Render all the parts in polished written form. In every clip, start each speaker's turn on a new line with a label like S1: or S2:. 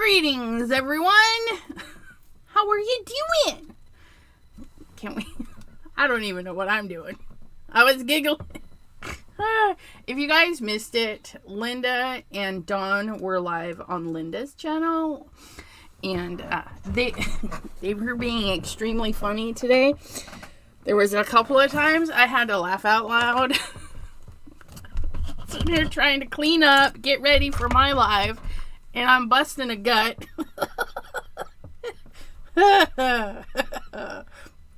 S1: Greetings, everyone. How are you doing? Can't we? I don't even know what I'm doing. I was giggling. If you guys missed it, Linda and Dawn were live on Linda's channel, and they were being extremely funny today. There was a couple of times I had to laugh out loud. Sitting here trying to clean up, get ready for my live, and I'm busting a gut. It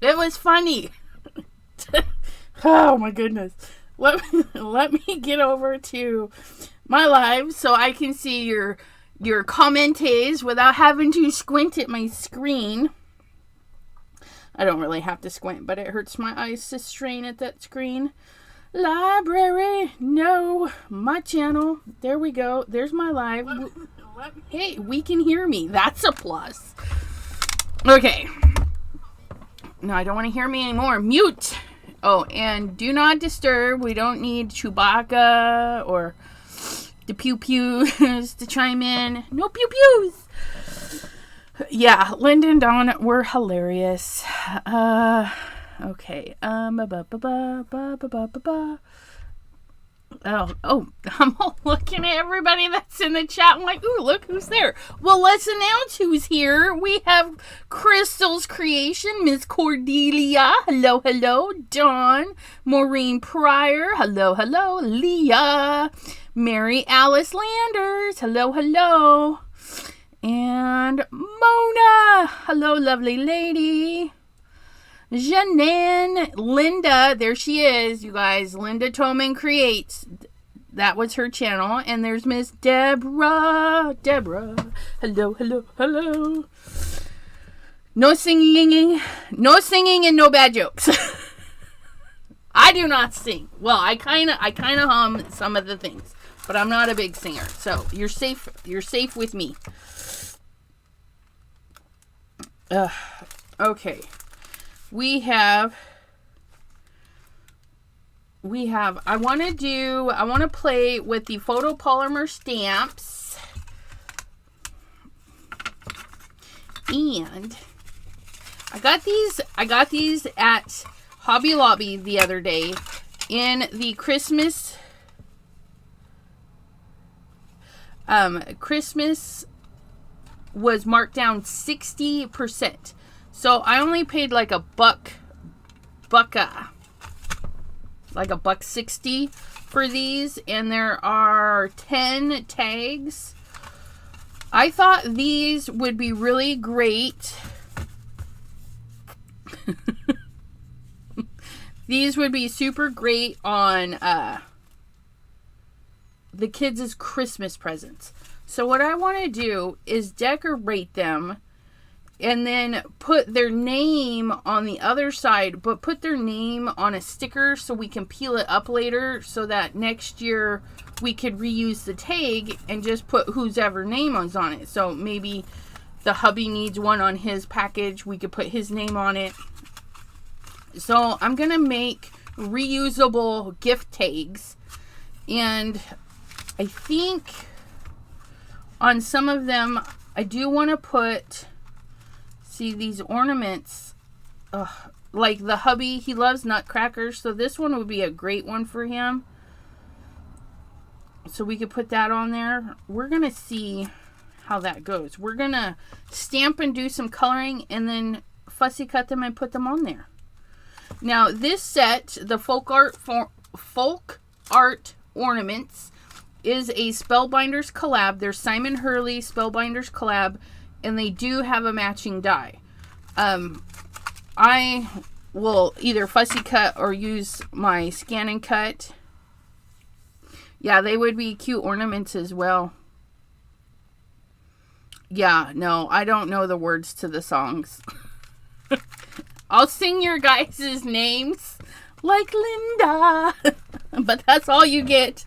S1: was funny. Oh my goodness. Let me get over to my live so I can see your commentaries without having to squint at my screen. I don't really have to squint, but it hurts my eyes to strain at that screen. Library, no, my channel. There we go. There's my live. Hey, we can hear me. That's a plus. Okay. No, I don't want to hear me anymore. Mute. Oh, and do not disturb. We don't need Chewbacca or the pew-pews to chime in. No pew-pews. Yeah, Linda and Dawn were hilarious. Okay. Oh, I'm all looking at everybody that's in the chat. I'm like, ooh, look who's there. Well, let's announce who's here. We have Crescent Creation, Miss Cordelia. Hello, hello. Dawn, Maureen Pryor. Hello, hello. Leah, Mary Alice Landers. Hello, hello. And Mona. Hello, lovely lady. Janine, Linda, there she is, you guys. Linda Toman Creates. That was her channel. And there's Miss Deborah. Hello, hello, hello. No singing and no bad jokes. I do not sing. Well, I kind of hum some of the things, but I'm not a big singer. So you're safe. You're safe with me. Okay. We have, I want to play with the photopolymer stamps. And I got these at Hobby Lobby the other day in the Christmas was marked down 60%. So I only paid like $1.60 for these, and there are 10 tags. I thought these would be really great. These would be super great on the kids' Christmas presents. So what I want to do is decorate them and then put their name on the other side, but put their name on a sticker so we can peel it up later so that next year we could reuse the tag and just put whose ever name is on it. So maybe the hubby needs one on his package. We could put his name on it. So I'm going to make reusable gift tags. And I think on some of them, I do want to put... See, these ornaments, like the hubby, he loves nutcrackers, so this one would be a great one for him. So we could put that on there. We're going to see how that goes. We're going to stamp and do some coloring and then fussy cut them and put them on there. Now, this set, the folk art ornaments, is a Spellbinders collab. There's Simon Hurley Spellbinders collab. And they do have a matching die. I will either fussy cut or use my scan and cut. Yeah, they would be cute ornaments as well. Yeah, no, I don't know the words to the songs. I'll sing your guys' names like Linda. But that's all you get.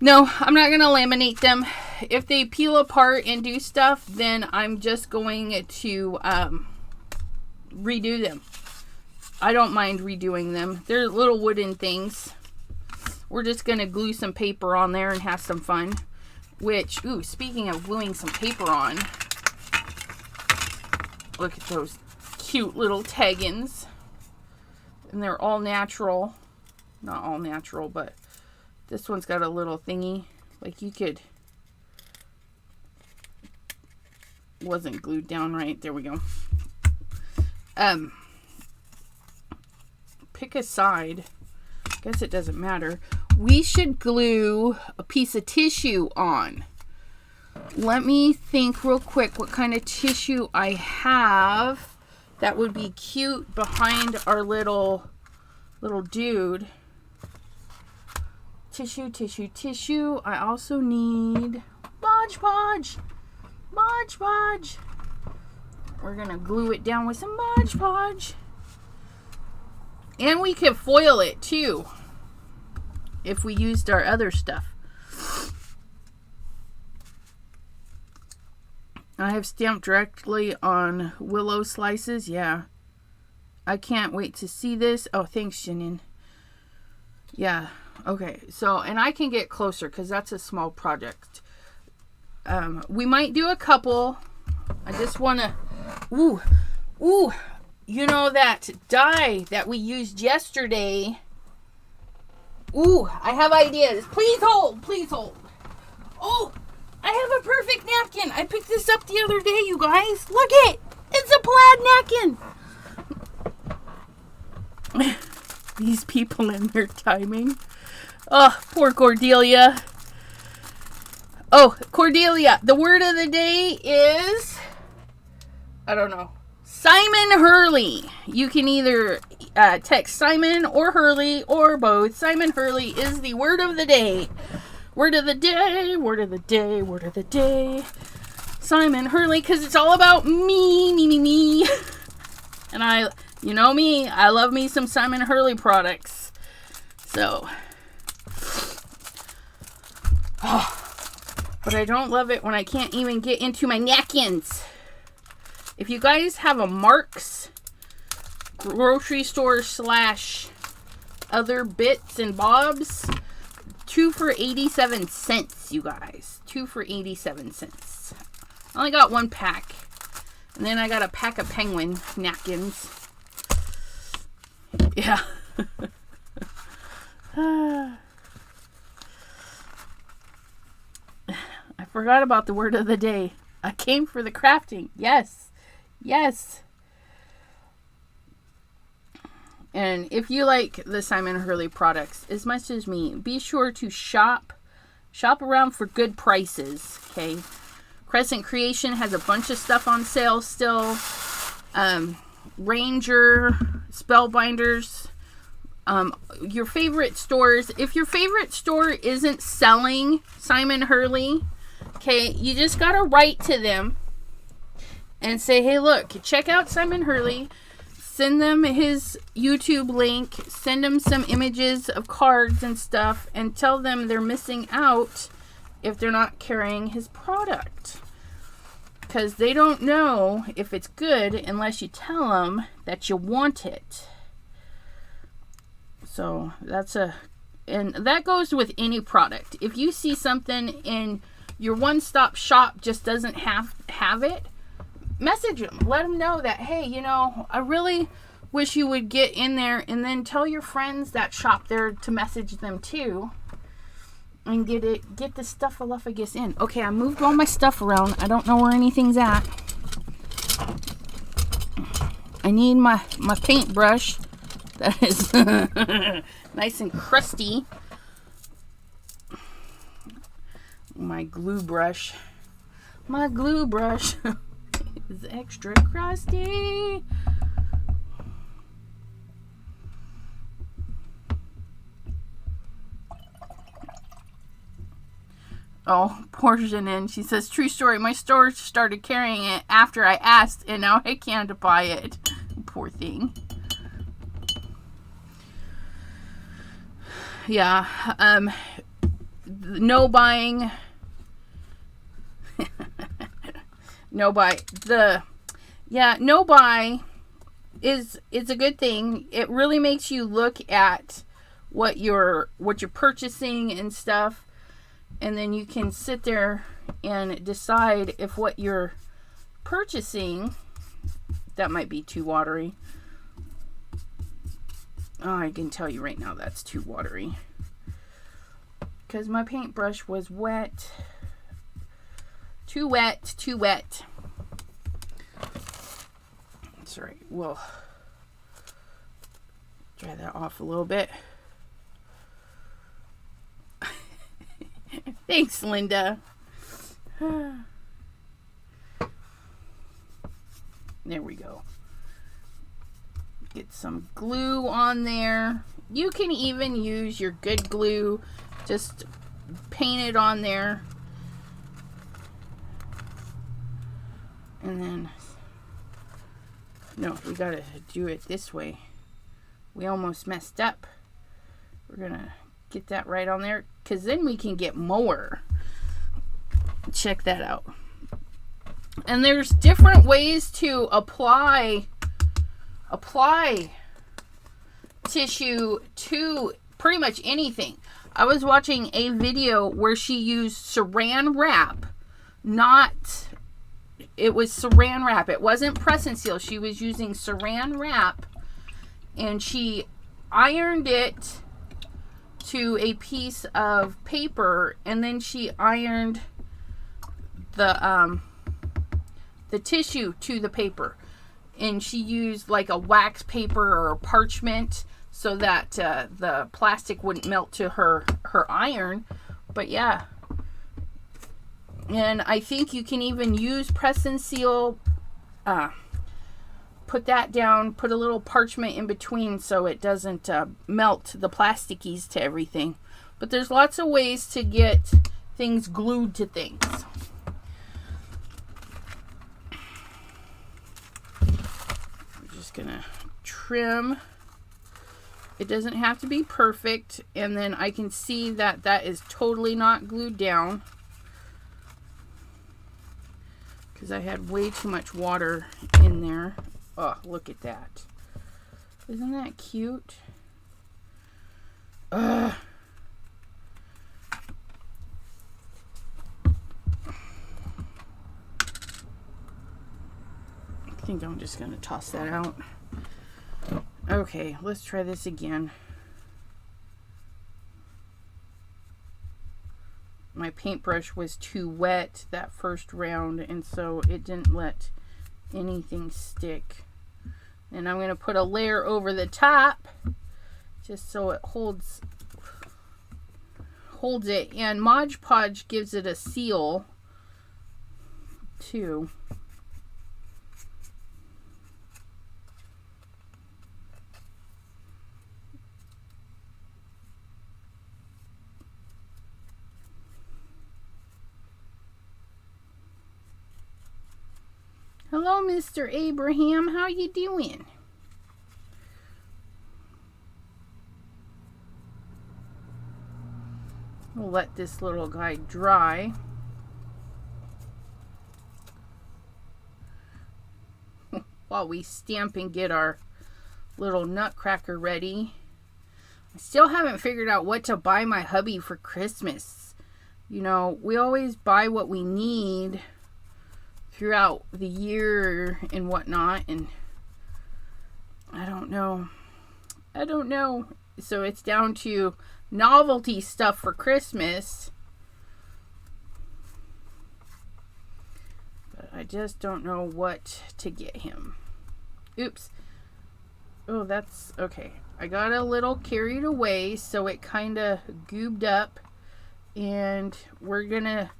S1: No, I'm not going to laminate them. If they peel apart and do stuff, then I'm just going to redo them. I don't mind redoing them. They're little wooden things. We're just going to glue some paper on there and have some fun. which, ooh, speaking of gluing some paper on, look at those cute little taggins. And they're all natural. Not all natural, but this one's got a little thingy. Like you could... Wasn't glued down right. There we go. Pick a side. Guess it doesn't matter. We should glue a piece of tissue on. Let me think real quick what kind of tissue I have that would be cute behind our little dude. Tissue, tissue, tissue. I also need Mod Podge. Mod Podge. We're going to glue it down with some Mod Podge. And we could foil it too if we used our other stuff. I have stamped directly on willow slices. Yeah. I can't wait to see this. Oh, thanks, Shannon. Yeah. Okay. So, and I can get closer because that's a small project. We might do a couple. I just want to... Ooh. Ooh. You know that die that we used yesterday? Ooh, I have ideas. Please hold. Please hold. Oh, I have a perfect napkin. I picked this up the other day, you guys. Look it. It's a plaid napkin. These people and their timing. Oh, poor Cordelia. Oh, Cordelia. The word of the day is... I don't know. Simon Hurley. You can either text Simon or Hurley or both. Simon Hurley is the word of the day. Word of the day, word of the day, word of the day. Simon Hurley, because it's all about me, me, me, me. And you know me, I love me some Simon Hurley products. So. Oh, but I don't love it when I can't even get into my napkins. If you guys have a Mark's grocery store / other bits and bobs, 2 for 87 cents, you guys. 2 for 87 cents. I only got 1 pack. And then I got a pack of penguin napkins. Yeah. I forgot about the word of the day. I came for the crafting. Yes. Yes. And if you like the Simon Hurley products as much as me, be sure to shop around for good prices. Okay. Crescent Creation has a bunch of stuff on sale still. Ranger, Spellbinders, your favorite stores. If your favorite store isn't selling Simon Hurley, okay, you just gotta write to them and say, hey, look, check out Simon Hurley. Send them his YouTube link. Send them some images of cards and stuff. And tell them they're missing out if they're not carrying his product. Because they don't know if it's good unless you tell them that you want it. So and that goes with any product. If you see something and your one-stop shop just doesn't have it, message them. Let them know that, hey, you know, I really wish you would get in there, and then tell your friends that shop there to message them too. And get the stuffaluffagus in. Okay, I moved all my stuff around. I don't know where anything's at. I need my paintbrush. That is nice and crusty. My glue brush. My glue brush is extra crusty. Oh, poor Janine. She says, true story. My store started carrying it after I asked, and now I can't buy it. Poor thing. Yeah. No buying. No buy. No buy is a good thing. It really makes you look at what you're purchasing and stuff. And then you can sit there and decide if what you're purchasing, that might be too watery. Oh, I can tell you right now that's too watery. Because my paintbrush was wet. Too wet, too wet. That's all right. We'll dry that off a little bit. Thanks, Linda. There we go. Get some glue on there. You can even use your good glue. Just paint it on there. And then, no, we gotta do it this way. We almost messed up. We're gonna get that right on there, because then we can get more. Check that out. And there's different ways to apply tissue to pretty much anything. I was watching a video where she used saran wrap. It was saran wrap. It wasn't press and seal. She was using saran wrap, and she ironed it to a piece of paper, and then she ironed the tissue to the paper, and she used like a wax paper or a parchment so that the plastic wouldn't melt to her iron. But yeah, and I think you can even use press and seal. Put that down, put a little parchment in between so it doesn't melt the plasticies to everything. But there's lots of ways to get things glued to things. I'm just gonna trim. It doesn't have to be perfect, and then I can see that that is totally not glued down because I had way too much water in there. Oh, look at that. Isn't that cute? Ugh. I think I'm just going to toss that out. Okay, let's try this again. My paintbrush was too wet that first round, and so it didn't let anything stick. And I'm going to put a layer over the top just so it holds it. And Mod Podge gives it a seal too. Hello, Mr. Abraham. How you doing? We'll let this little guy dry. While we stamp and get our little nutcracker ready. I still haven't figured out what to buy my hubby for Christmas. You know, we always buy what we need throughout the year and whatnot, and I don't know. So it's down to novelty stuff for Christmas, but I just don't know what to get him. Oops. Oh, that's okay. I got a little carried away, so it kind of goobed up, and we're gonna,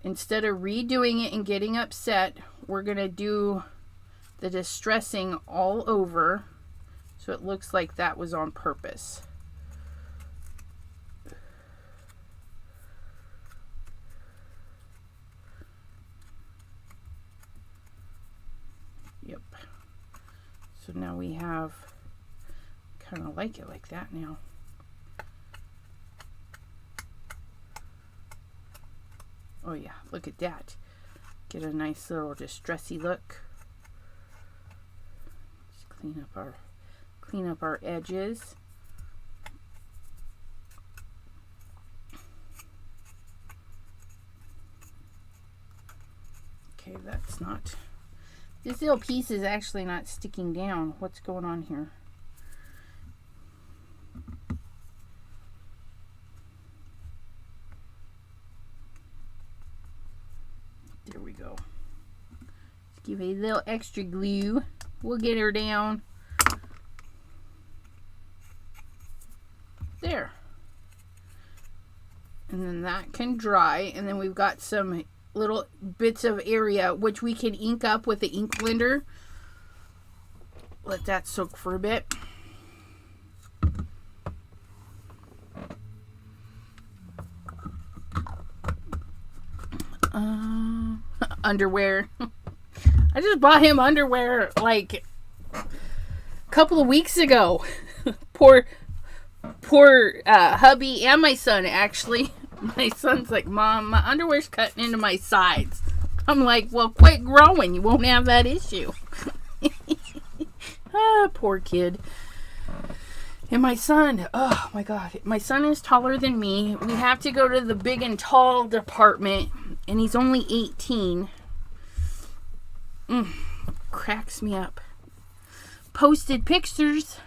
S1: instead of redoing it and getting upset, we're going to do the distressing all over so it looks like that was on purpose. Yep. So now we have, kind of like it like that now. Oh yeah, look at that. Get a nice little distressy look. Just clean up our edges. Okay, that's not... This little piece is actually not sticking down. What's going on here? There we go. Let's give it a little extra glue. We'll get her down. There. And then that can dry. And then we've got some little bits of area which we can ink up with the ink blender. Let that soak for a bit. Underwear. I just bought him underwear like a couple of weeks ago. poor hubby and my son, actually. My son's like, Mom, my underwear's cutting into my sides. I'm like, well, quit growing. You won't have that issue. Poor kid. And my son, oh my God, my son is taller than me. We have to go to the big and tall department, and he's only 18. Cracks me up. Posted pictures.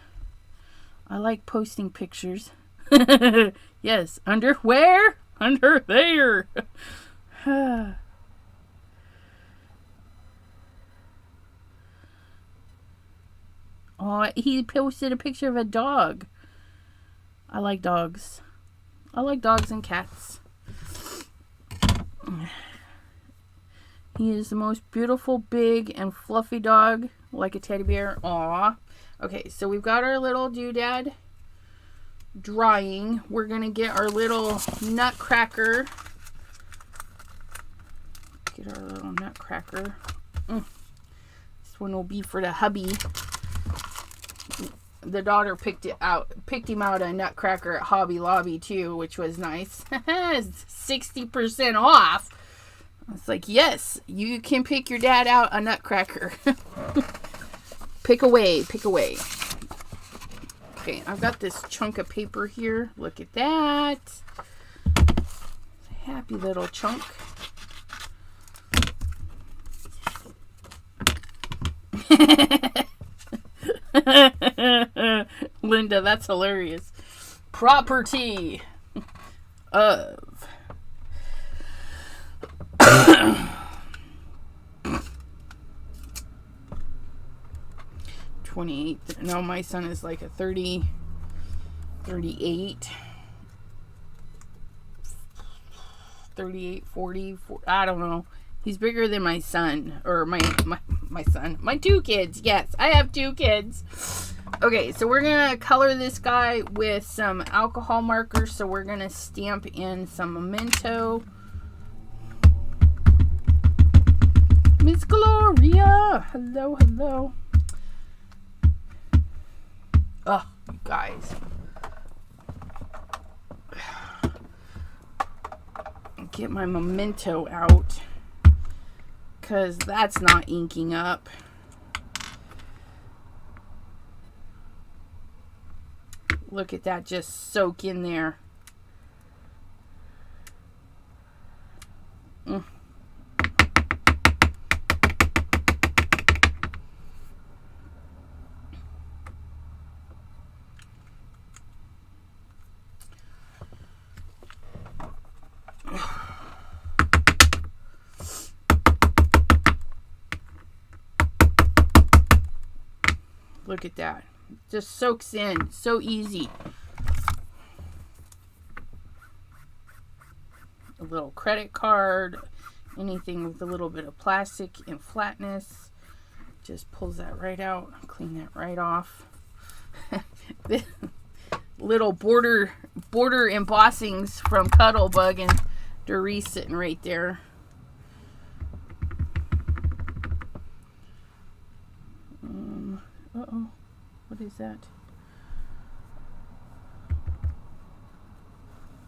S1: I like posting pictures. Yes, underwear, under there. Oh, he posted a picture of a dog. I like dogs. I like dogs and cats. He is the most beautiful, big, and fluffy dog, like a teddy bear. Aw. Okay, so we've got our little doodad drying. We're going to get our little nutcracker. Get our little nutcracker. This one will be for the hubby. The daughter picked him out a nutcracker at Hobby Lobby too, which was nice. 60% off. It's like, yes, you can pick your dad out a nutcracker. Pick away, pick away. Okay, I've got this chunk of paper here. Look at that. Happy little chunk. Linda, that's hilarious. Property of 28. No, my son is like a 30, 38, 38, 40, I don't know. He's bigger than my son, or my son. My two kids. Yes, I have two kids. Okay, so we're going to color this guy with some alcohol markers. So we're going to stamp in some memento. Miss Gloria. Hello, hello. Oh, you guys. Get my memento out, because that's not inking up. Look at that just soak in there. Look at that. Just soaks in. So easy. A little credit card. Anything with a little bit of plastic and flatness. Just pulls that right out. Clean that right off. Little border embossings from Cuddlebug and Doris sitting right there. Uh-oh. What is that?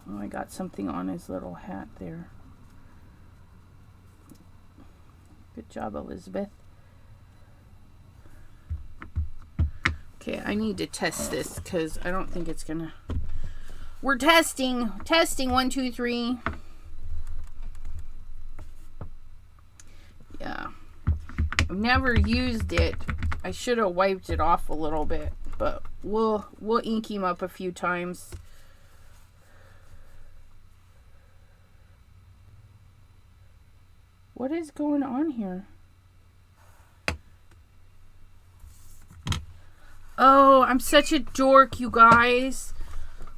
S1: Oh, I got something on his little hat there. Good job, Elizabeth. Okay, I need to test this because I don't think it's gonna... We're testing. Testing, 1, 2, 3. Yeah, I've never used it. I should have wiped it off a little bit, but we'll ink him up a few times. What is going on here? Oh, I'm such a dork, you guys.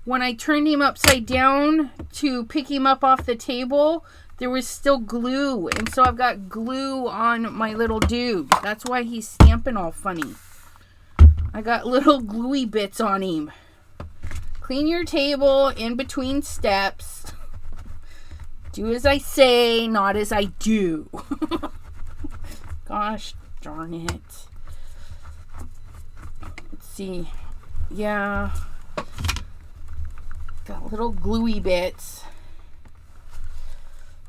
S1: When I turned him upside down to pick him up off the table, there was still glue. And so I've got glue on my little dude. That's why he's stamping all funny. I got little gluey bits on him. Clean your table in between steps. Do as I say, not as I do. Gosh darn it. Let's see. Yeah. Got little gluey bits.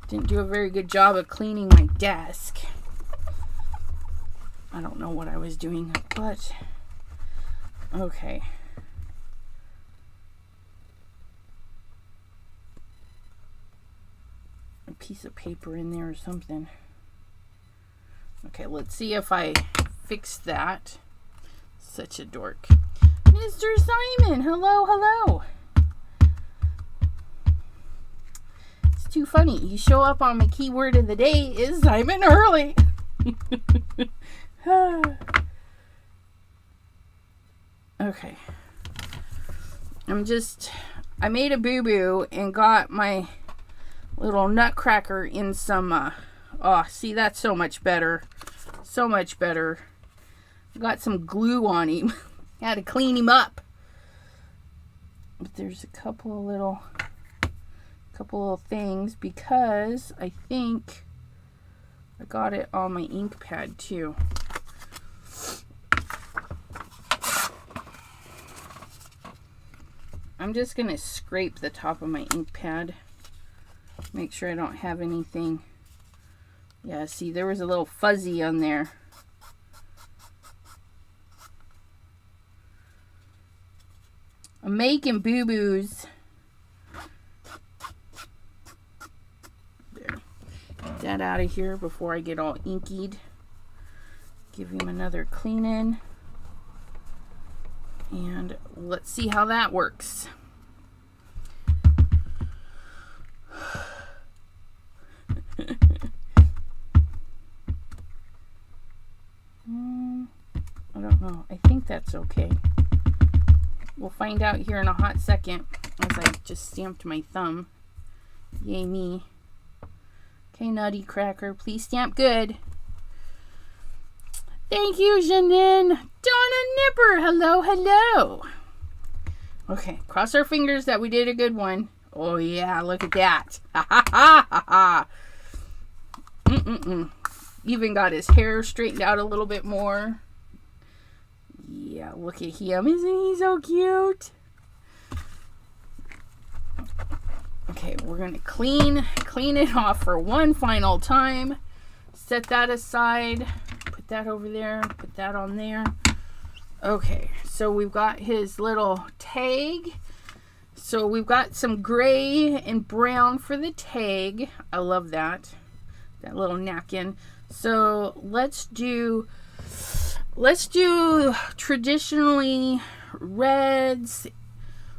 S1: Didn't do a very good job of cleaning my desk. I don't know what I was doing, but okay. A piece of paper in there or something. Okay, let's see if I fix that. Such a dork. Mr. Simon, hello, hello. It's too funny. You show up on my keyword of the day is Simon Hurley. Okay. I made a boo-boo and got my little nutcracker in some, oh, see, that's so much better. So much better. Got some glue on him. Had to clean him up. But there's a couple of things because I think I got it on my ink pad too. I'm just going to scrape the top of my ink pad. Make sure I don't have anything. Yeah, see, there was a little fuzzy on there. I'm making boo-boos. There. Get that out of here before I get all inkied. Give him another cleaning. And let's see how that works. I don't know. I think that's okay. We'll find out here in a hot second as I just stamped my thumb. Yay me. Okay, Nutty Cracker, please stamp good. Thank you, Janine. Donna Nipper, hello, hello. Okay, cross our fingers that we did a good one. Oh yeah, look at that. Ha ha ha ha ha. Even got his hair straightened out a little bit more. Yeah, look at him. Isn't he so cute? Okay, we're going to clean it off for one final time. Set that aside. Put that over there. Put that on there. Okay, so we've got his little tag. So we've got some gray and brown for the tag. I love that. That little napkin. So let's do traditionally reds,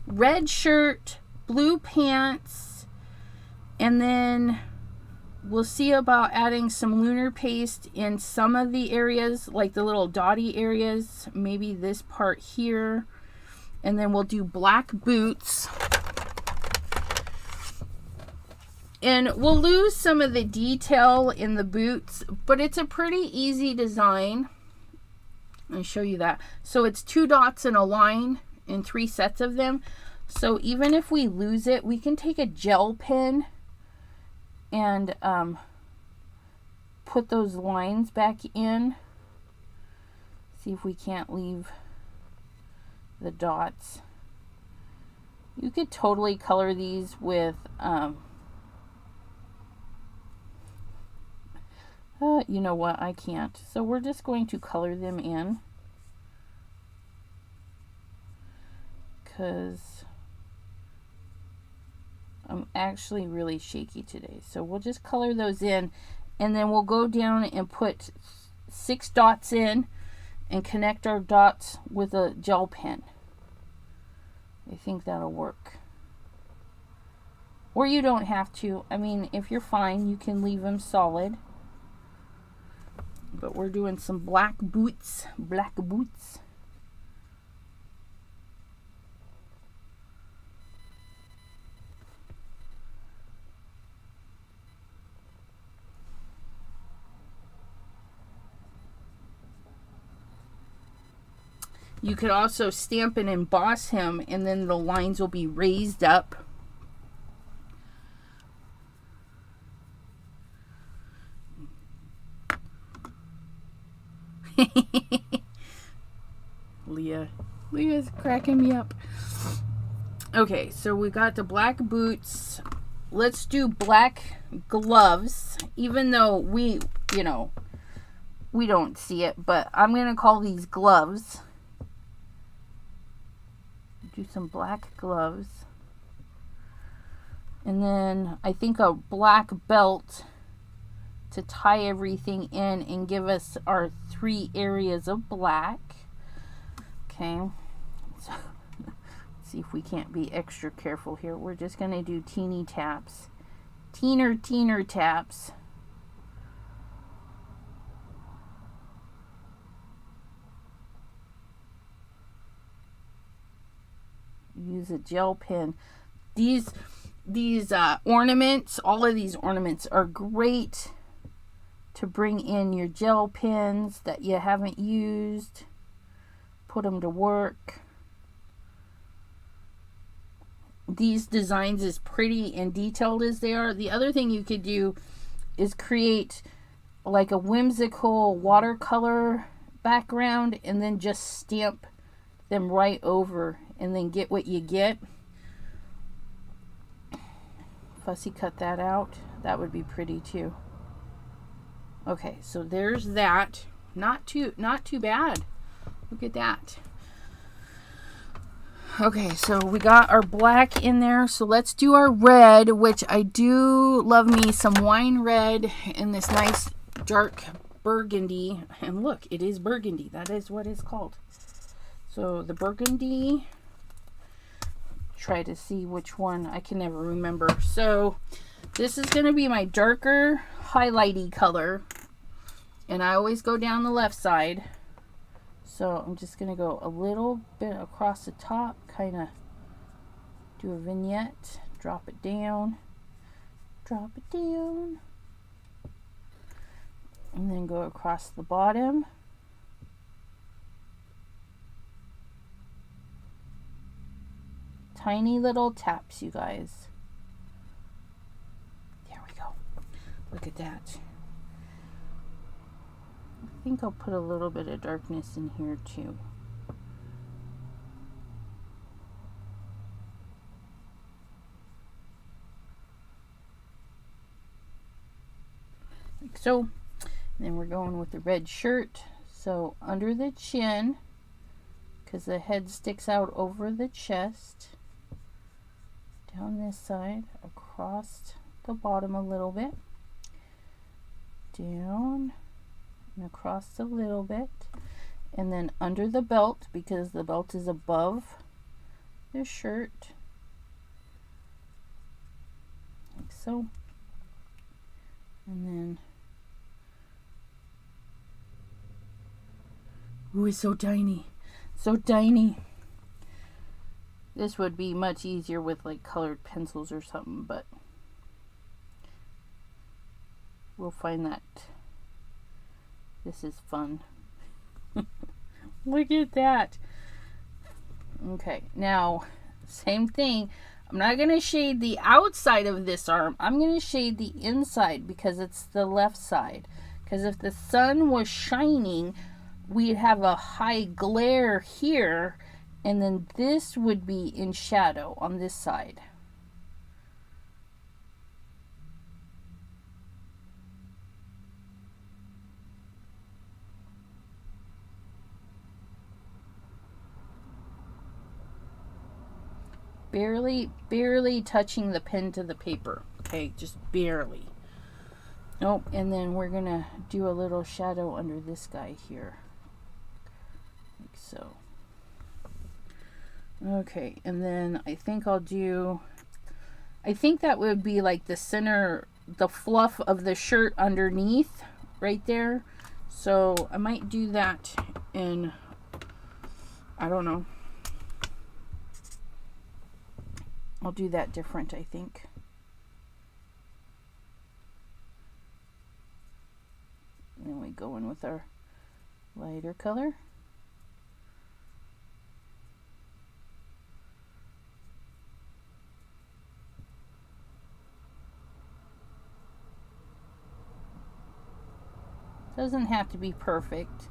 S1: red shirt, blue pants, and then we'll see about adding some lunar paste in some of the areas, like the little dotty areas, maybe this part here, and then we'll do black boots. And we'll lose some of the detail in the boots, but it's a pretty easy design. Let me show you that. So it's 2 dots and a line in 3 sets of them. So even if we lose it, we can take a gel pen and put those lines back in. See if we can't leave the dots. You could totally color these with you know what, I can't. So we're just going to color them in. Because I'm actually really shaky today. So we'll just color those in. And then we'll go down and put 6 dots in and connect our dots with a gel pen. I think that'll work. Or you don't have to. I mean, if you're fine, you can leave them solid. But we're doing some black boots. Black boots. You could also stamp and emboss him, and then the lines will be raised up. Leah's cracking me up. Okay, so we got the black boots. Let's do black gloves, even though we don't see it, but I'm going to call these gloves. Do some black gloves. And then I think a black belt to tie everything in and give us our 3 areas of black. Okay. So, let's see if we can't be extra careful here. We're just going to do teeny taps. Teener taps. Use a gel pen. These ornaments, all of these ornaments are great to bring in your gel pens that you haven't used. Put them to work. These designs, as pretty and detailed as they are, the other thing you could do is create like a whimsical watercolor background and then just stamp them right over and then get what you get. Fussy cut that out. That would be pretty too. Okay, so there's that. Not too bad. Look at that. Okay, so we got our black in there. So let's do our red, which I do love me some wine red in this nice dark burgundy. And look, it is burgundy. That is what it's called. So the burgundy. Try to see which one. I can never remember. So this is going to be my darker highlighty color. And I always go down the left side. So I'm just going to go a little bit across the top, kind of do a vignette, drop it down, and then go across the bottom. Tiny little taps, you guys. There we go. Look at that. I think I'll put a little bit of darkness in here too. Like so. And then we're going with the red shirt. So under the chin, because the head sticks out over the chest, down this side, across the bottom a little bit, down and across a little bit, and then under the belt, because the belt is above the shirt, like so, and then, ooh, it's so tiny, so tiny. This would be much easier with like colored pencils or something, but we'll find that. This is fun. Look at that. Okay, now same thing. I'm not going to shade the outside of this arm. I'm going to shade the inside because it's the left side. Because if the sun was shining, we'd have a high glare here, and then this would be in shadow on this side. Barely touching the pen to the paper. Okay, just barely. Oh, and then we're gonna do a little shadow under this guy here, like so. Okay, and then I think I'll do, I think that would be like the center, the fluff of the shirt underneath right there. So I might do that in, I don't know. I'll do that different, I think. And then we go in with our lighter color. Doesn't have to be perfect.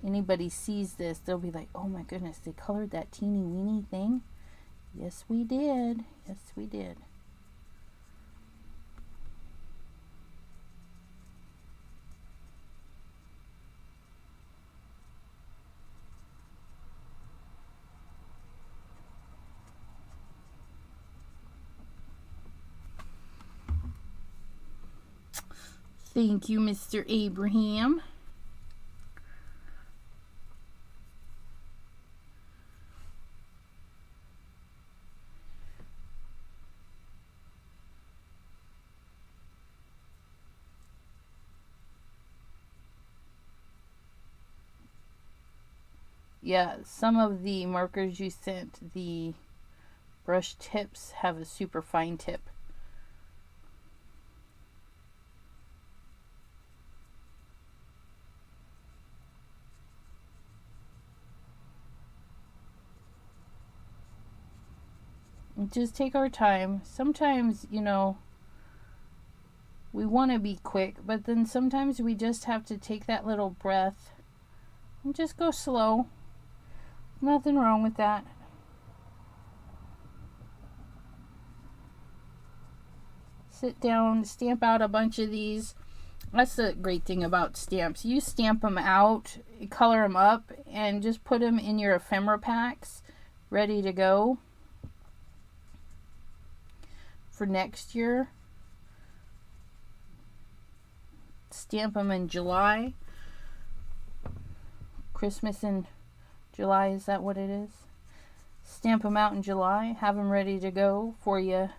S1: Anybody sees this, they'll be like, oh my goodness, they colored that teeny weeny thing. Yes, we did. Yes, we did. Thank you, Mr. Abraham. Yeah, some of the markers you sent, the brush tips have a super fine tip. Just take our time. Sometimes, you know, we want to be quick, but then sometimes we just have to take that little breath and just go slow. Nothing wrong with that. Sit down, stamp out a bunch of these. That's the great thing about stamps. You stamp them out, color them up, and just put them in your ephemera packs ready to go for next year. Stamp them in July. Christmas in July, is that what it is? Stamp them out in July, have them ready to go for you.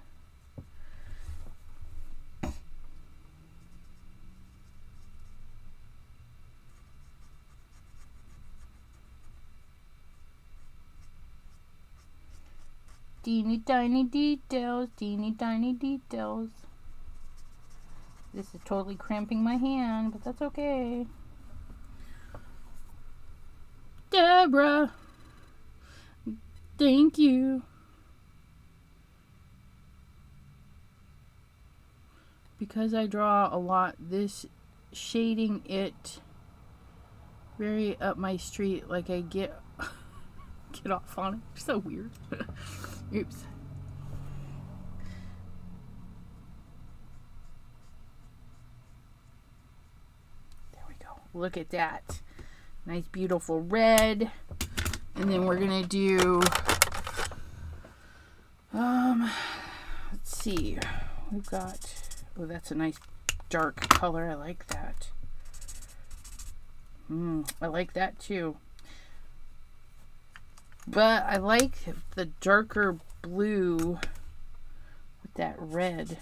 S1: Teeny tiny details, teeny tiny details. This is totally cramping my hand, but that's okay. Deborah, thank you. Because I draw a lot, this shading it very up my street, like I get off on it. So weird. Oops. There we go. Look at that. Nice beautiful red. And then we're gonna do let's see. We've got, oh, that's a nice dark color. I like that. I like that too. But I like the darker blue with that red.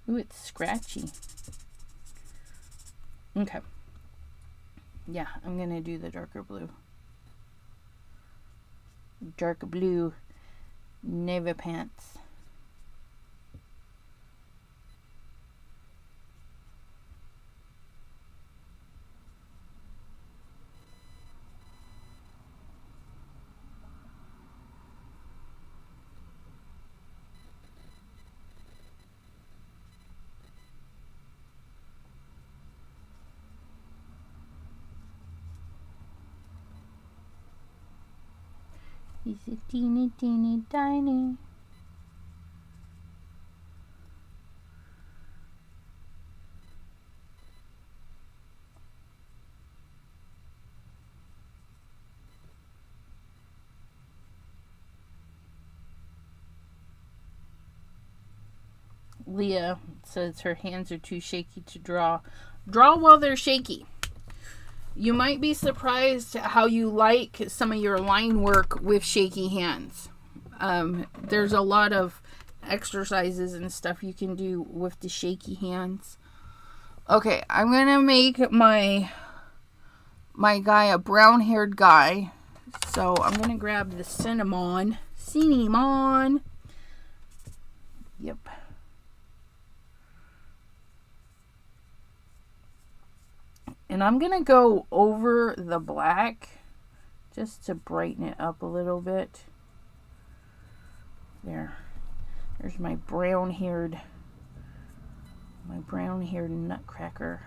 S1: Ooh, it's scratchy. Okay. Yeah, I'm going to do the darker blue. Dark blue navy pants. He's a teeny, teeny, tiny. Leah says her hands are too shaky to draw. Draw while they're shaky. You might be surprised how you like some of your line work with shaky hands. There's a lot of exercises and stuff you can do with the shaky hands. Okay, I'm going to make my guy a brown-haired guy. So I'm going to grab the cinnamon. Yep. And I'm going to go over the black just to brighten it up a little bit. There's my brown-haired nutcracker.